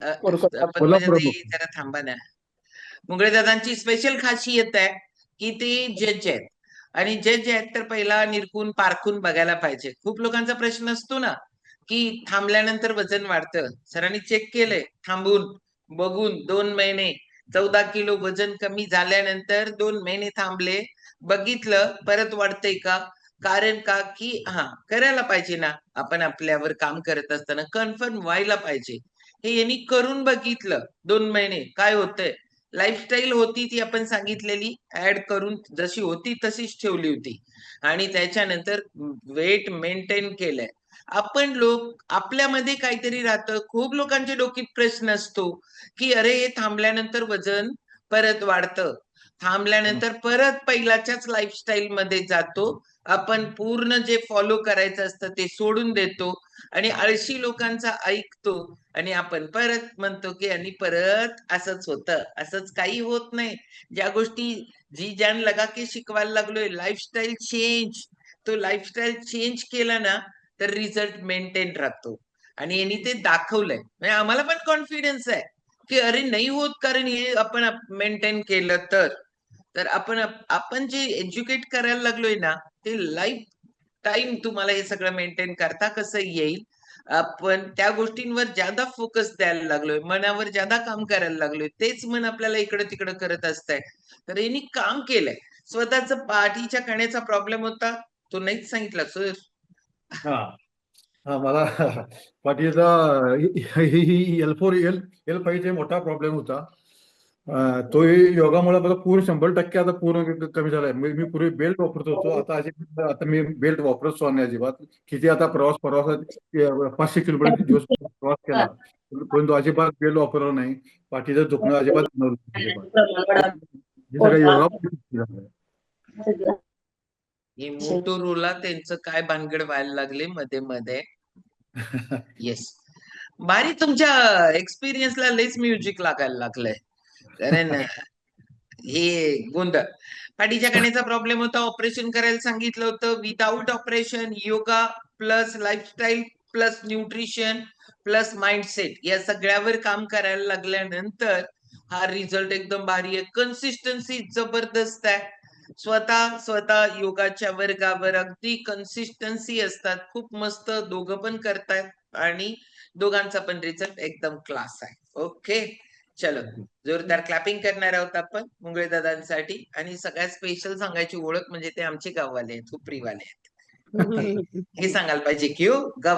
बोला पद्मजाताई प्रभू. जरा थांबा ना. मुंगळे दादांची स्पेशल खासियत आहे की ते जज आहेत. आणि जज आहेत तर पहिला निरखून पारखून बघायला पाहिजे. खूप लोकांचा प्रश्न असतो ना की थांबल्यानंतर वजन वाढतं. सरांनी चेक केलंय थांबून बघून 2 महिने 14 किलो वजन कमी झाल्यानंतर 2 महिने थांबले, बघितलं परत वाढतंय का? कारण का की करायला पाहिजे ना, आपण आपल्यावर काम करत असताना कन्फर्म व्हायला पाहिजे. हे यांनी करून बघितलं 2 महिने काय होतंय. लाईफस्टाईल होती ती आपण सांगितलेली ऍड करून जशी होती तशीच ठेवली होती आणि त्याच्यानंतर वेट मेंटेन केलंय. आपण लोक आपल्यामध्ये काहीतरी राहतं. खूप लोकांच्या डोकीत प्रश्न असतो की अरे हे थांबल्यानंतर वजन परत वाढतं, थांबल्यानंतर परत पहिल्याच्याच लाईफस्टाईल मध्ये जातो. आपण पूर्ण जे फॉलो करायचं असतं ते सोडून देतो आणि आळशी लोकांचा ऐकतो आणि आपण परत म्हणतो की आणि परत असंच होतं. असंच काही होत नाही. ज्या गोष्टी जी ज्यान लगा के शिकवायला लागलोय लाईफस्टाईल चेंज, तो लाईफस्टाईल चेंज केला ना तर रिझल्ट मेंटेन राहतो. आणि यांनी ते दाखवलंय. म्हणजे आम्हाला पण कॉन्फिडन्स आहे की अरे नाही होत, कारण हे आपण मेंटेन केलं तर आपण जे एज्युकेट करायला लागलोय ना ते लाईफ टाइम तुम्हाला हे सगळं मेंटेन करता कसं येईल. आपण त्या गोष्टींवर ज्यादा फोकस द्यायला लागलोय, मनावर ज्यादा काम करायला लागलोय, तेच मन आपल्याला इकडं तिकडं करत असतंय. तर यांनी काम केलंय. स्वतःच पाठीच्या कण्याचा प्रॉब्लेम होता, तो नाहीच सांगितला सर. हा हा मला पाठीचा L4 L5 मोठा प्रॉब्लेम होता. तो योगामुळे मला पूर्ण 100% आता पूर्ण कमी झालाय. मी पूर्वी बेल्ट वापरत होतो, आता मी बेल्ट वापरत नाही अजिबात. किती आता प्रवासात 500 किलोमीटर दिवस प्रवास केला, परंतु अजिबात बेल्ट वापरला नाही. पाठीचं दुखणं अजिबात नव्हतं, अजिबात. हे सगळं योगा. हे मोटोरोला त्यांचं काय भानगड व्हायला लागले मध्ये मध्ये. येस, भारी तुमच्या एक्सपिरियन्सला लेस म्युझिक लागायला लागलंय. कारण हे गोंधळ. पाठीच्या कण्याचा प्रॉब्लेम होता, ऑपरेशन करायला सांगितलं होतं. Without operation yoga plus lifestyle plus nutrition plus mindset या सगळ्यावर काम करायला लागल्यानंतर हा रिझल्ट एकदम भारी आहे. कन्सिस्टन्सी जबरदस्त आहे. स्वतः स्वतः योगाच्या वर्गावर अगदी कन्सिस्टन्सी असतात. खूप मस्त दोघं पण करतायत आणि दोघांचा पण रिझल्ट एकदम क्लास आहे. ओके, चलो जोरदार क्लॅपिंग करणार आहोत आपण मुंगळे दादांसाठी. आणि सगळ्यात स्पेशल सांगायची ओळख म्हणजे ते आमचे गाववाले आहेत, हुपरीवाले आहेत. ओके, हे सांगायला पाहिजे की हो गाव